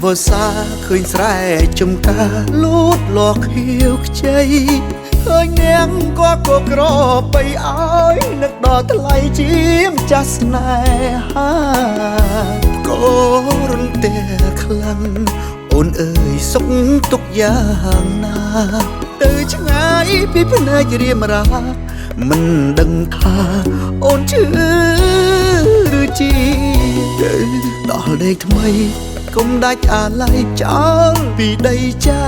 វសាឃើញស្រែចំការលូតលាស់ខៀវខ្ចីឃើញនាងក៏គក្របីឲ្យនឹកដល់ថ្លៃជាម្ចាស់ស្នេហាក៏រន្ទះខ្លាំងអូនអើយសុខទុកយ៉ាងណាទៅឆ្ងាយពីភ្នែករៀមរាមិនដឹងថាអូនឈឺឬជីដល់ដេកថ្មីកុំដាច់អាឡ័យចោលពីដីចា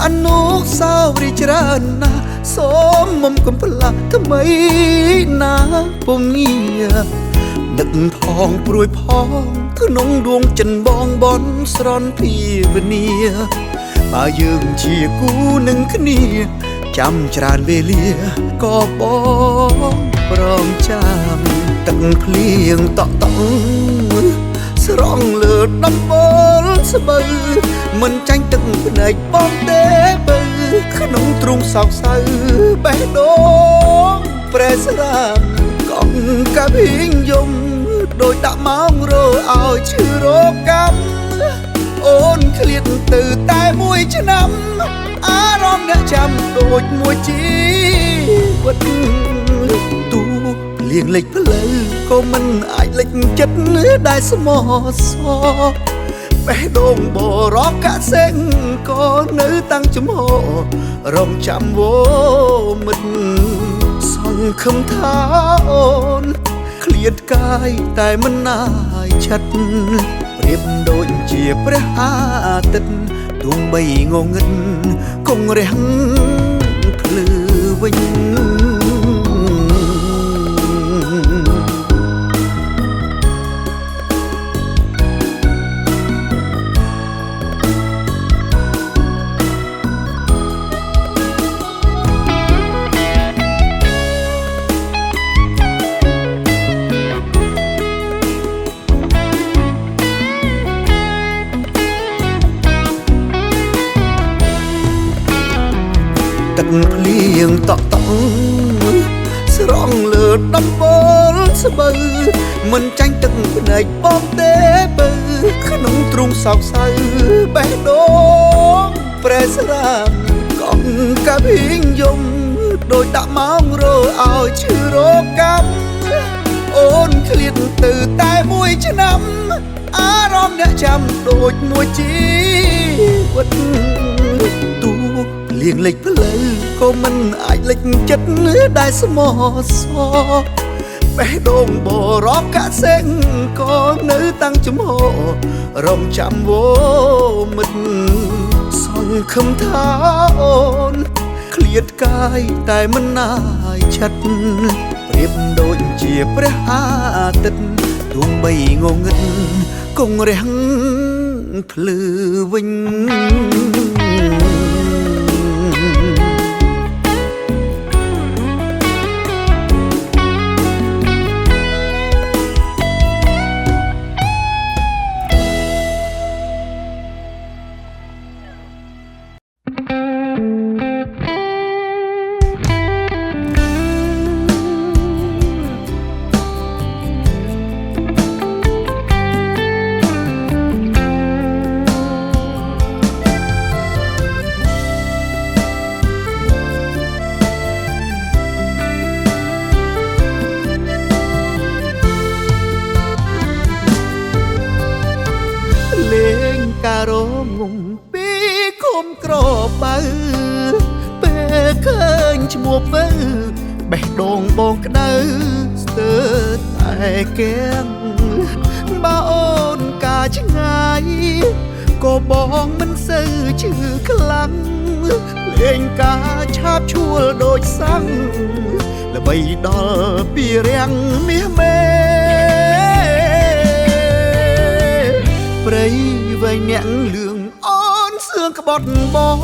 អនុស្សាវរីយ៍ច្រើនណាស់សូមមុំកំផ្លាស់ថ្មីណាពុំងារនឹកផងព្រួយផងក្នុងដួងចិនបងបនស្រន់ភាវនាបើយើងជាគូនឹងគ្នាចាំច្រើនវេលាក៏បងព្រមចាំទឹកភ្លៀងតក់តក់ស្រង់លើដំបូលស្បូវមិនចាញ់ទឹកភ្នែកបងទេបើក្នុងទ្រូងសោកសៅបេះដូងប្រែស្រាមកង់កាភីងយំដោយដាក់ម៉ោងរឲ្យឈឺរកម្មអូនឃ្លាតទៅតែមួយឆ្នាំអារម្មណ៍អ្នកចាំដូចមួយជីវិតទូលៀងលេចផ្លូវក៏មិនអាចលេចចិត្តដែលស្មោះសរបេះដូងបរកកសេងក៏នៅតាំងចំហរងចាំវមិត្តសង្ឃឹមថាអូនឃ្លាតកាយតែមិនណាយឆិតប្រៀបដូចជាព្រះអាទិត្យទោះបីងងឹតគង់រះភ្លឺវិញទឹកភ្លៀងតក់តក់ស្រង់លើដំបូលស្បូវមិនចាញ់ទឹកភ្នែកបងទេបើក្នុងទ្រូងសោកសៅបេះដូងប្រែស្រាមកង់កាភីងយំដោយដាក់ម៉ោងរឲ្យឈឺរកម្មអូនឃ្លាតទៅតែមួយឆ្នាំអារម្មណ៍អ្នកចាំដូចមួយជីវិតទូលៀងលេចផ្លូវក៏មិនអាចលេចចិត្តដែលស្មោះសរបេះដូងបរកកសេងក៏នៅតាំងចំហរងចាំវមិត្តសង្ឃឹមថាអូនឃ្លាតកាយតែមិនណាយឆិតប្រៀបដូចជាព្រះអាទិត្យទោះបីងងឹតគង់រះភ្លឺវិញការងំពីគុំក្របបើពេលឃើញឈ្មោះពៅបេះដូងបងក្តៅស្ទើរតែកៀងបើអូនកាឆ្ងាយក៏បងមិនសូវឈឺខ្លាំងលេងការឆាបឈួលដូចសាំងល្បីដល់ពីរាំងមាសមេព្រៃវែងអ្នកលឿងអូនសឿងក្បត់បង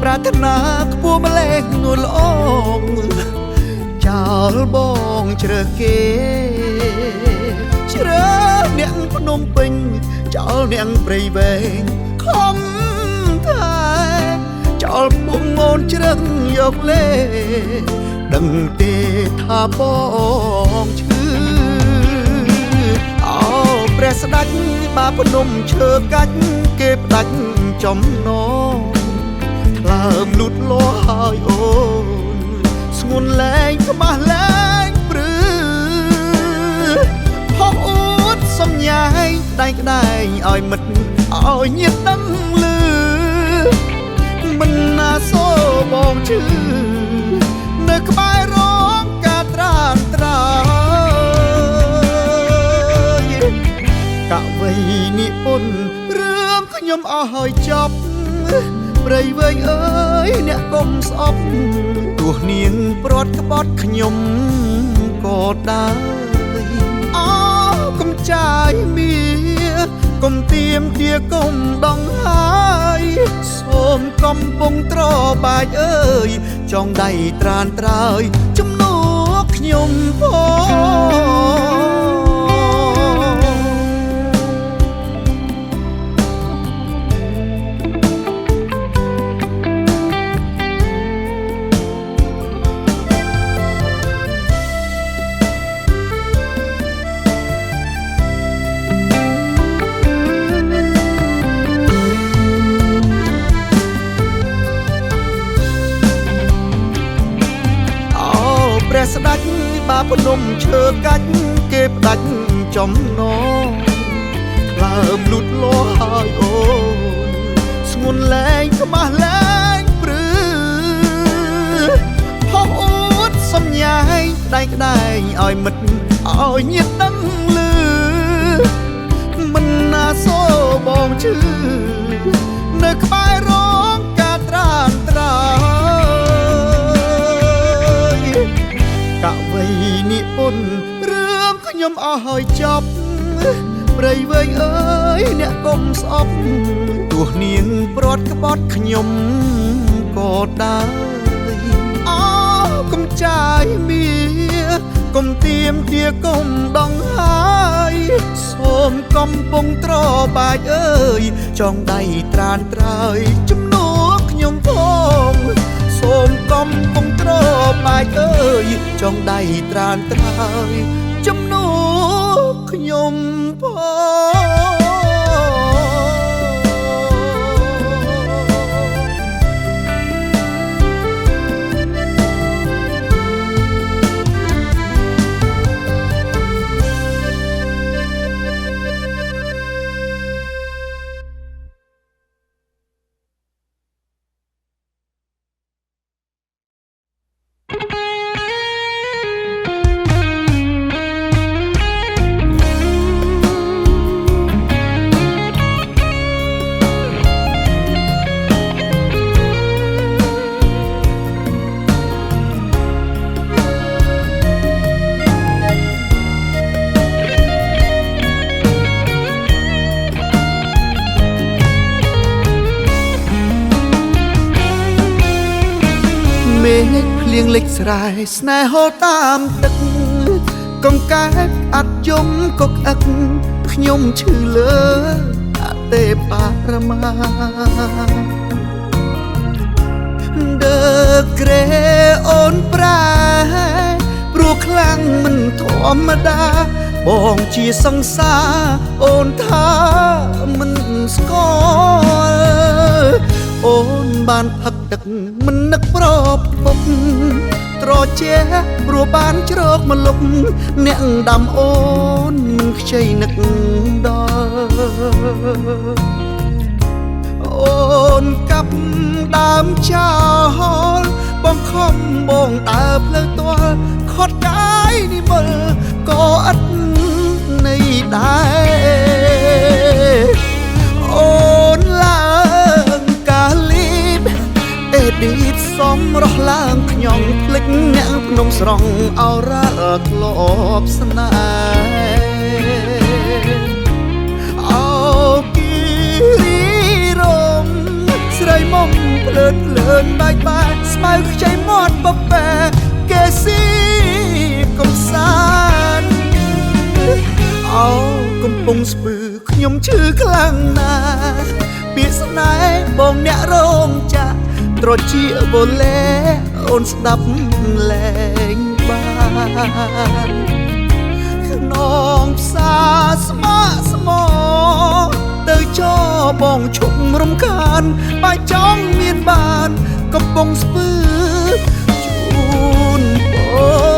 ប្រាថ្នាខ្ពស់ម្លេះនួនល្អងចោលបងជ្រើសគេជ្រើសអ្នកភ្នំពេញចោលអ្នកព្រៃវែងខំថាចោលពុំអូនជ្រឹងយកលេដឹងទេថាបងឈឺអោ ព្រះស្ដេចបាភ្នំឈើកាច់គេផ្ដាច់ចំណងថ្លើមលូតលាស់ហើយអូនស្ងួនលែងក្បះលែងព្រឺហោះអួតសំញ៉ាយដៃក្ដែងឲ្យមិត្តឲ្យញាតិដឹងលឺមិនណាសូបងឈឺនៅក្បែររងការត្រានត្រើយកវៃនិពន្ធរឿងខ្ញុំអស់ហើយចប់ព្រៃវែងអើយអ្នកកុំស្អប់ទោះនាងព្រាត់ក្បត់ខ្ញុំក៏ដែរអោកុំចាយមៀកុំទៀមទាកុំដងហើយសូមកំពុងត្របាច់អើយចងដៃត្រានត្រើយជំនួសខ្ញុំផងព្រះស្ដេចបាភ្នំឈើកាច់គេផ្ដាច់ចំណងថ្លើមលូតលាស់ហើយអូនស្ងួនលែងក្បះលែងព្រឺហោះអួតសំញ៉ាយដៃក្ដែងឲ្យមិត្តឲ្យញាតិដឹងលឺមិនណាសូបងឈឺនៅក្បែររងការត្រានត្រើយកវៃនិពន្ធរឿងខ្ញុំអស់ហើយចប់ព្រៃវែងអើយអ្នកកុំស្អប់ទោះនាងព្រាត់ក្បត់ខ្ញុំក៏ដែរអោកុំចាយមៀកុំទៀមទាកុំដងហើយសូមកំពុងត្របាច់អើយចងដៃត្រានត្រើយជំនួសខ្ញុំផងសូមកំពុងត្របាច់អើយចងដៃត្រានត្រើយជំនួសខ្ញុំផងភ្លៀងលិចស្រែស្នេហ៍ហូរតាមទឹកកង្កែបអត់យំកុកអឹកខ្ញុំឈឺលើអទេបរមាដើក្រេអូនប្រាព្រោះខ្លាំងមិនធម្មតាបងជាសង្សារអូនថាមិនស្គាល់អូនបានផឹកទឹកមិននឹកប្រពន្ធត្រជាព្រោះបានជ្រកមកលុកអ្នកដាំអូនខ្ចីនឹកដល់អូនកាប់ដើមចោលបងខំបងដើរផ្លូវទាល់ខត់កាយនិមលក៏អត់នៃដែរអូនឡើងកាលីបអេឌីតសំរស់ឡើងខ្ញុំភ្លេចអ្នកភ្នំស្រង់អរ៉ាធ្លាប់ស្នេហ៍អូគីរីរំស្រីមុំភ្លើតភ្លើនបែកបាក់ស្មៅខ្ចីមាត់បបែគេស៊ីកំសាន្តអូកំពុងស្ពឺខ្ញុំឈឺខ្លាំងណាស់ពាក្យស្នេហ៍បងអ្នករងចាក់ត្រជាបលេអូនស្ដាប់លែងបានខ្នងផ្សាស្មក់ស្ បងឈប់រំខានបាយចំមានបានកំពុងស្ពឺជូនបង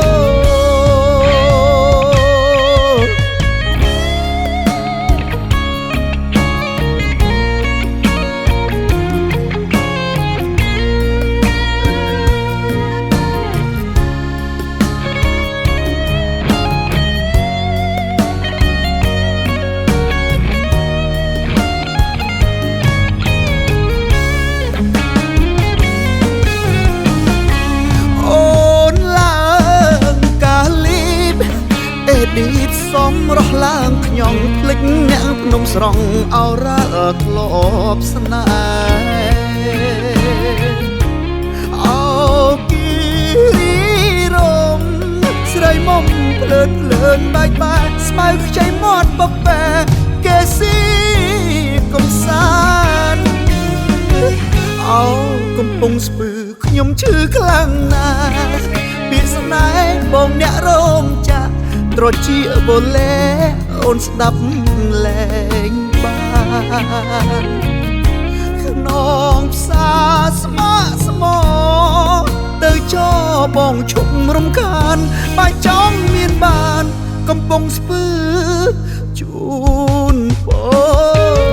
ឌីតសំរស់ឡើងខ្ញុំភ្លេចអ្នកភ្នំស្រង់អរ៉ាល់ធ្លាប់ស្នេហ៍អោគីរីរំស្រីមុំភ្លើនភ្លើនបែកបាក់ស្មៅខ្ចីមាត់បបែកេស៊ីកំសាន្តអោកំពុងស្ពឺខ្ញុំឈឺខ្លាំងណាស់ពាក្យស្នេហ៍បងអ្នករងចាក់ត្រជាបលេអូនស្ដាប់លែងបានក្នុងផ្សារស្មាក់ស្មោទៅចោបងឈប់រំខានបាយចំមានបានកំពុងស្ពឺជូនបង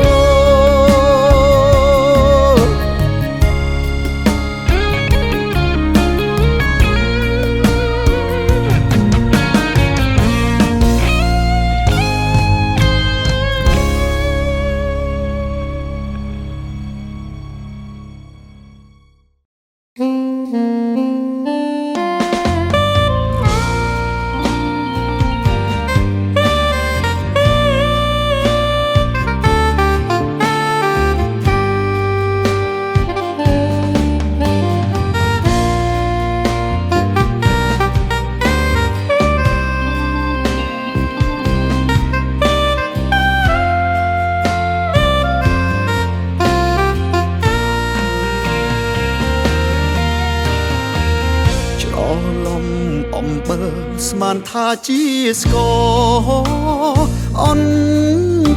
ស្មានថាជាស្គរអន់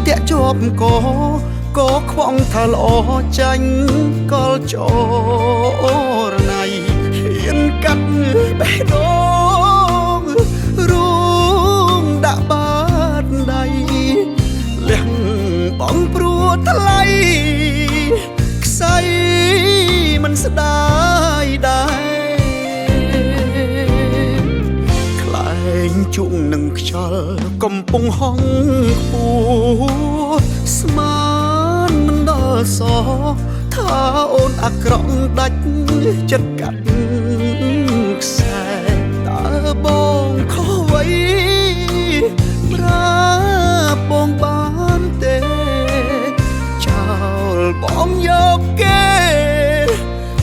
តាក់ជាប់ក៏ខ្វងថាល្អចាញ់កលចរណៃហ៊ានកាត់បេះដូងរួមដាក់បាតដៃលះបងព្រោះថ្លៃខ្សែមិនស្ដាយដែរជុងនឹងខ្យល់កំពុងហងខ្ពស់ស្មានមិនដល់សថាអូនអាក្រក់ដាច់ចិត្តកាត់ខ្សែតើបងខុសអ្វីប្រាប់បងបានទេចោលបងយកគេ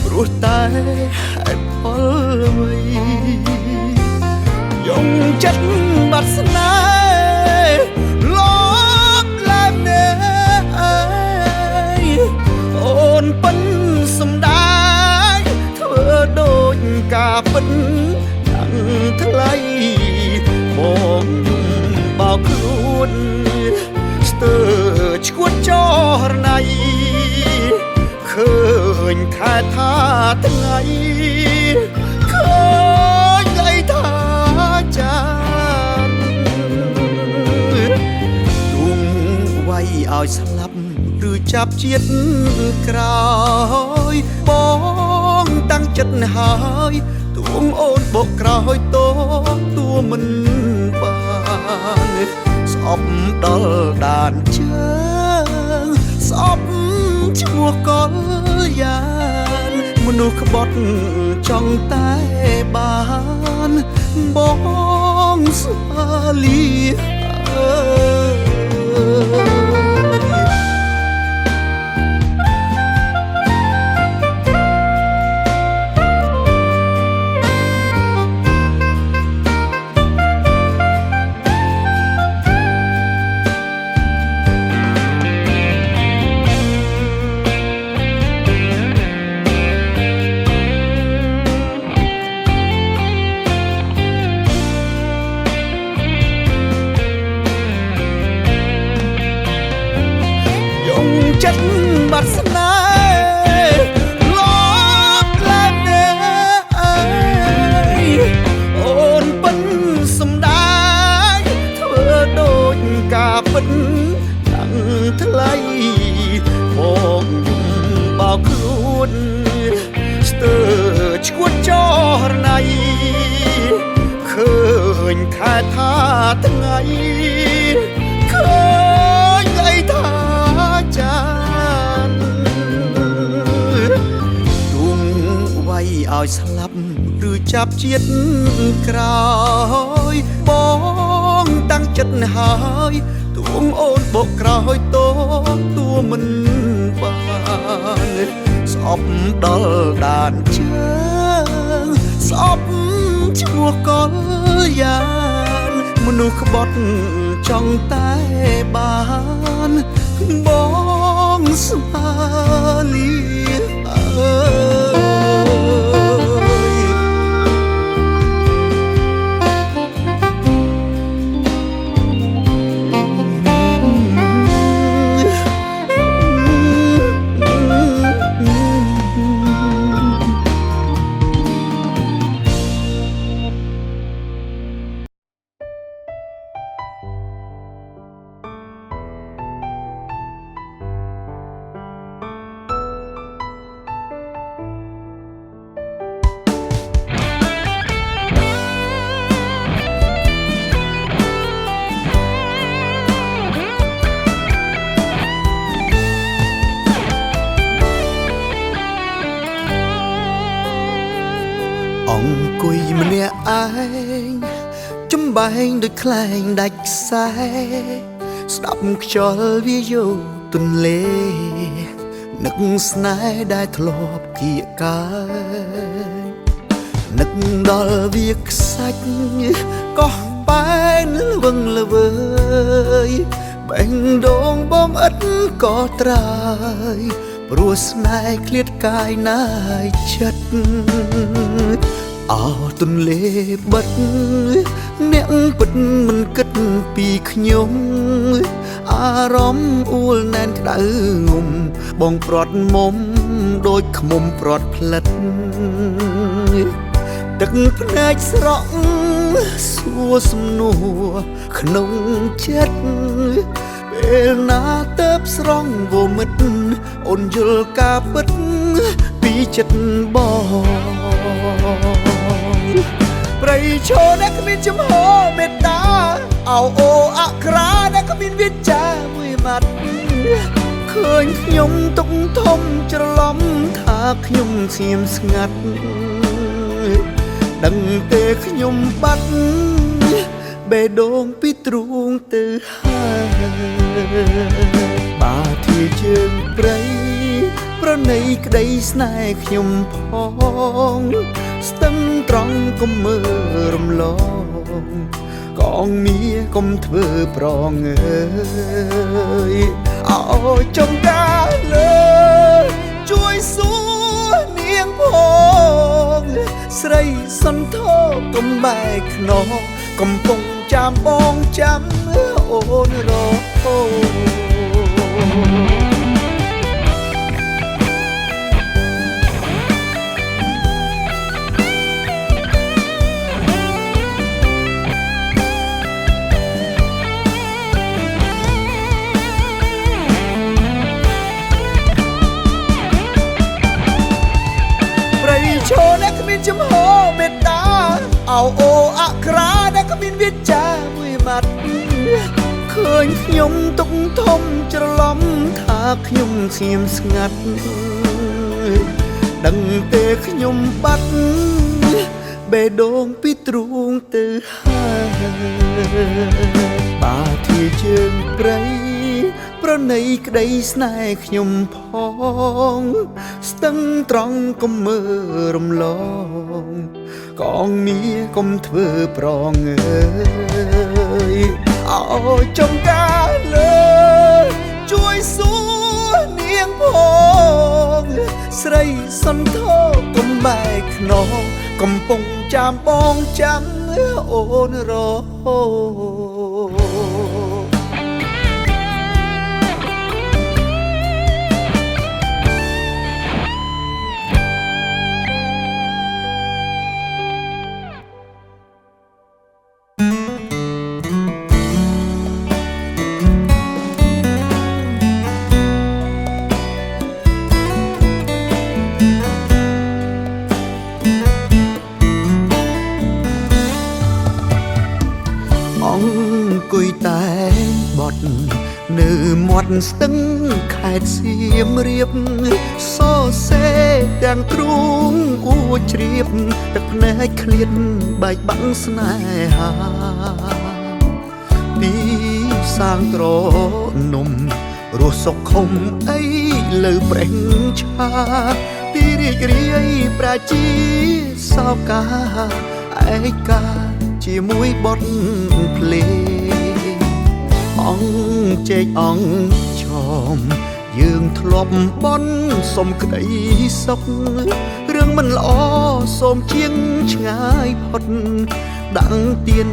ព្រោះតែហេតុផលអ្វីយំចិត្តបាត់ស្នេហ៍លបលែមណែអូនពិនសំដាយធ្វើដូចការពិនដឹងថ្លៃបងបោកខ្លួនស្ទើរឈួតចរណៃឃើញខែថាថ្ងៃឃើញថ្ងៃថាចានដួងវាយឲ្យស្លាប់ឬចាប់ជាតិក្រោយបងតាំងចិត្តហើយទួងអូនបកក្រោយតទួមិនបានស្អប់ដល់ដានជើងស្អប់ឈ្មោះកលយានមនុស្សក្បត់ចង់តែបានបងស្វាលីអើ ចិត្តបាត់ស្នេហ៍លប់លែងណែអើយអូនពិនសំដាយធ្វើដូចការពិតខាងថ្លៃបងយំបោកខ្លួនស្ទើរឈួតចរណៃឃើញខែថាថ្ងៃឃើញអីថាចានទួងវាយឲ្យស្លាប់ឬចាប់ជាតិក្រោយបងតាំងចិត្តហើយទួងអូនបកក្រោយតទួមិនបានស្អប់ដល់ដានជើងស្អប់ឈ្មោះកលយានមនុស្សក្បត់ចង់តែបានបងស្មាលីអើអង្គុយម្នាក់ឯងចំបែងដូចខ្លែងដាច់ខ្សែស្ដាប់ខ្យល់វាយោទន្លេនឹកស្នេហ៍ដែលធ្លាប់គៀកកាយនឹកដល់វាខ្សាច់កោះបែនល្វឹងល្វើយបេះដូងបងឥតក៏ត្រើយព្រោះស្នេហ៍ឃ្លាតកាយណាយចិត្តអោទន្លេបិទអ្នកពិតមិនគិតពីខ្ញុំអារម្មណ៍អួលណែនក្តៅងុំបងព្រាត់មុំដូចខ្មុំព្រាត់ផ្លិតទឹកភ្នែកស្រក់សួរសំណួរក្នុងចិត្តពេលណាទៅស្រង់វមិតអូនយល់ការពិតពីចិត្តបងប្រៃឈរដែលគ្មានចំហមេត្តាអោអូអក្រាដែលគ្មានវាចាមួយម៉ាត់ឃើញខ្ញុំទុកធំច្រឡំថាខ្ញុំស្ងៀមស្ងាត់ដឹងទេខ្ញុំបាត់បេះដូងពីទ្រូងទៅហើយបាធាជើងព្រៃប្រណីក្តីស្នេហ៍ខ្ញុំផងស្ទឹងត្រង់កុំមើលរំលងកងមាកុំធ្វើប្រងអើយអោចុងការលើជួយសួរនាងផងស្រីសន្ធោកុំបែកខ្នងកំពុងចាំបងចាំអូនរហូឈរដែលគ្មានចំហមេត្តាអោអូអក្រាដែលគ្មានវាចាមួយម៉ាត់ឃើញខ្ញុំទុកធំច្រឡំថាខ្ញុំស្ងៀមស្ងាត់ដឹងទេខ្ញុំបាត់បេះដូងពីទ្រូងទៅហើយបាធាជើងព្រៃប្រណីក្តីស្នេហ៍ខ្ញុំផងស្ទឹងត្រង់កុំមើលរំលងកងមាកុំធ្វើប្រងអើយអោចុងការលើជួយសួរនាងផងស្រីសន្ធោកុំបែកខ្នងកំពុងចាំបងចាំអូនរហូត ស្ទឹងខេត្តសៀមរាបសរសេរទាំងទ្រូងអួជ្រាបទឹកភ្នែកឃ្លាតបែកបាំងស្នេហាពីសាងត្រនំរស់សុខខំអីលើប្រេងឆាពីរីករាយប្រជាសោកាឯកាជាមួយបទភ្លេងអង្គជែកអង្គឈមយើងធ្លាប់បន់សុំក្តីសុខរឿងមិនល្អសូមជាងឆ្ងាយផុតដាំងទៀន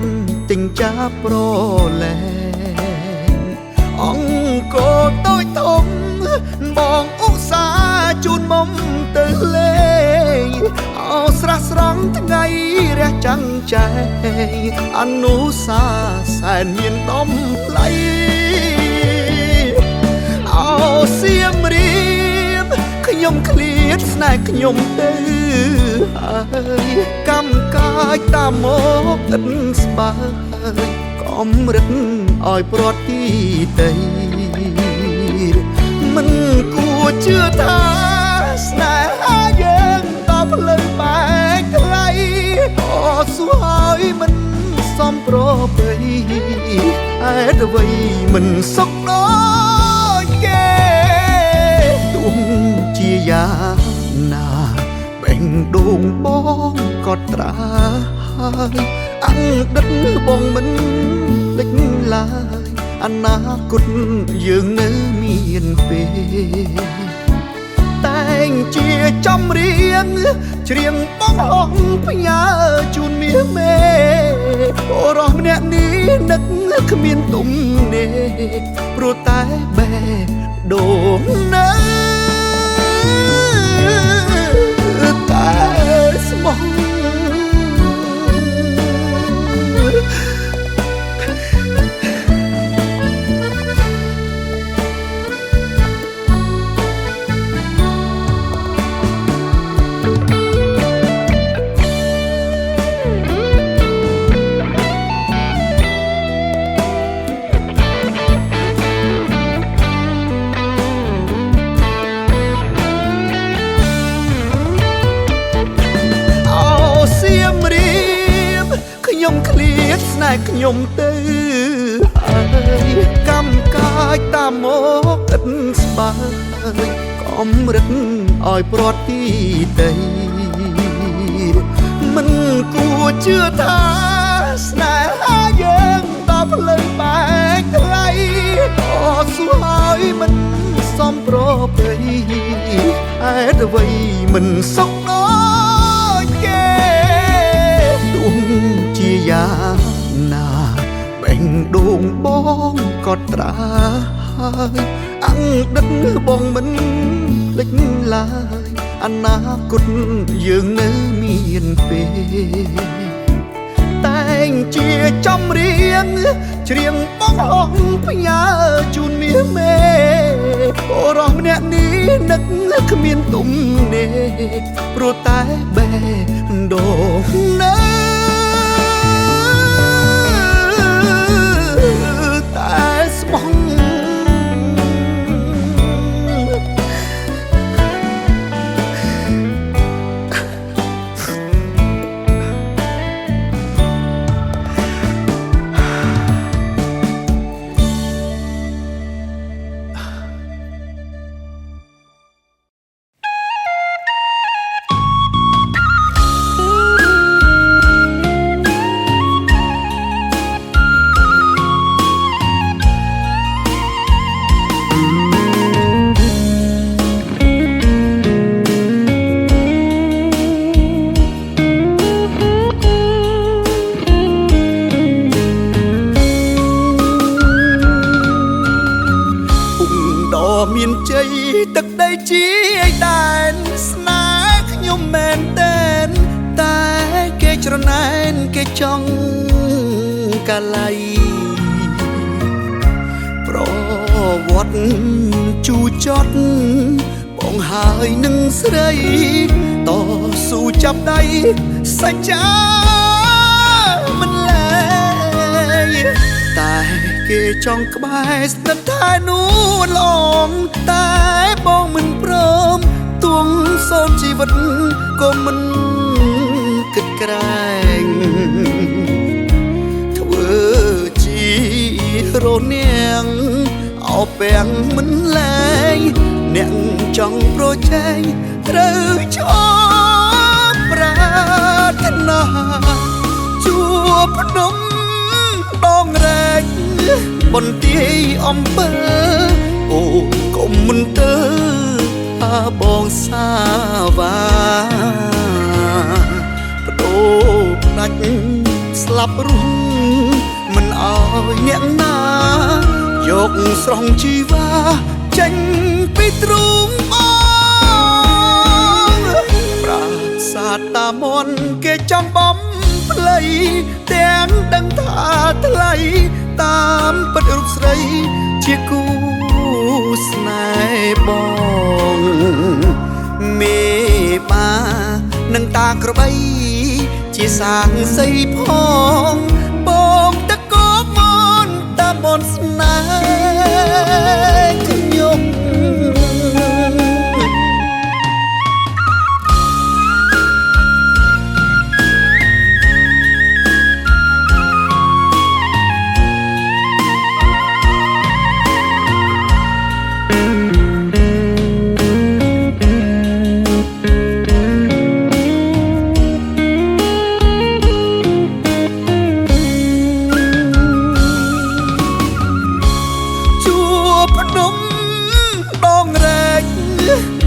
ទិញចាប្រលែងអង្គតូចធំបងឧស្សាហ៍ជូនមុំទៅលេងអោស្រះស្រង់ថ្ងៃរះចាំងចែងអនុសាសែនមានដំឡៃអោសៀមរាបខ្ញុំឃ្លាតស្នេហ៍ខ្ញុំទៅហើយកម្មកាយតាមមកឥតស្បើយកំរិតឲ្យប្រត់ទីតីមិនគួរជឿថាស្នេហាយើងតផ្លូវបែកថ្លៃអត់សួរឲ្យមិនសមប្រពៃហេតុអ្វីមិនសុខដូចគេទោះជាយ៉ាងណាបេះដូងបងក៏ត្រាហើយអង្ដិតបងមិនភ្លេចឡើយអនាគតយើងនៅមានពេលតែងជាចំរៀងច្រៀងបងហងផ្ញើជូនមាសមេអូរស់ម្នាក់នេះនឹកគ្មានទុំនេព្រោះតែបេះដូងនៅតែស្មោះខ្ញុំឃ្លាតស្នេហ៍ខ្ញុំទៅហើយកម្មកាយតាមមកឥតស្បើយកំរិតឲ្យប្រត់ទីតីមិនគួរជឿថាស្នេហាយើងតផ្លូវបែកថ្លៃអត់សួរឲ្យមិនសមប្រពៃហេតុអ្វីមិនសុខដូចគេទោះជាយ៉ាងណាបេះដូងបងក៏ត្រាហើយអង្ដិតបងមិនភ្លេចឡើយអនាគតយើងនៅមានពេលតែងជាចំរៀងច្រៀងបងហងផ្ញើជូនមាសមេអូរស់ម្នាក់នេះនឹកគ្មានទុំនេព្រោះតែបេះដូងនៅតែស្មោះមានជ័យទឹកដីជាដែនស្នេហ៍ខ្ញុំមែនតែនតែគេច្រណែនគេចង់កាល័យប្រវត្តិជូរចត់បងហើយនឹងស្រីតស៊ូចាប់ដៃសច្ចាមិនលែងតែ គេចង់ក្បែរស្និទ្ធតែនួនឡងតែបងមិនព្រមទួងសូមជីវិតក៏មិនគិតក្រែងធ្វើជារនាងអោពាំងមិនលែងអ្នកចង់ប្រជែងត្រូវឈប់ប្រាថ្នាជួបភ្នំដងរែកបន្ទាយអំពើអូកុំមិនទៅបងសាវ៉ាបដូរផ្ដាច់ស្លាប់រស់មិនអោយអ្នកណាយកស្រង់ជីវ៉ាចេញពីទ្រូងបងប្រាសាទតាមន់គេចង់បំភ្លៃទាំងដឹងថាថ្លៃតាមពិតរូបស្រីជាគូស្នេហ៍បងមេបានឹងតាក្របីជាសាងសីផងបងតកោមនតាមនស្នេហ៍ខ្ញុំ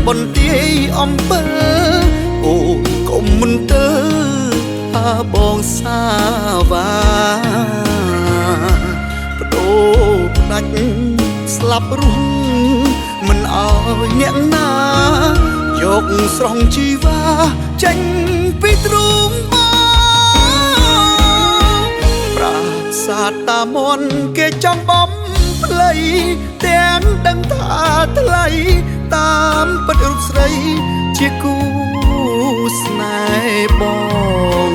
បន្ទាយអំពើអូកុំមិនទៅបងសាវ៉ាបដូរផ្ដាច់ស្លាប់រស់មិនអោយអ្នកណាយកស្រង់ជីវ៉ាចេញពីទ្រូងបងប្រាសាទតាមន់គេចង់បំភ្លៃទាំងដឹងថាថ្លៃតាមពិតរូបស្រីជាគូស្នេហ៍បង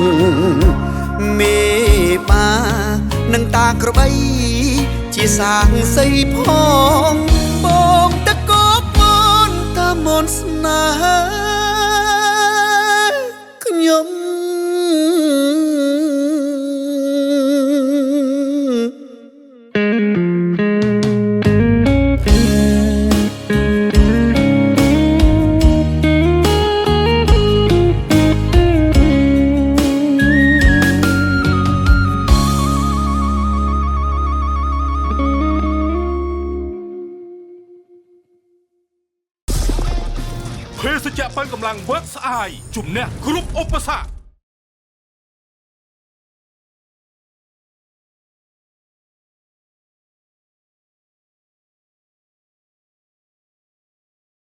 មេបានឹងតាក្របីជាសាងសីផងបងតកោមនតាមនស្នេហ៍ខ្ញុំ ភេសជ្ជៈប៉ូវកម្លាំង Works Eye ជំនះគ្រប់ឧបសគ្គ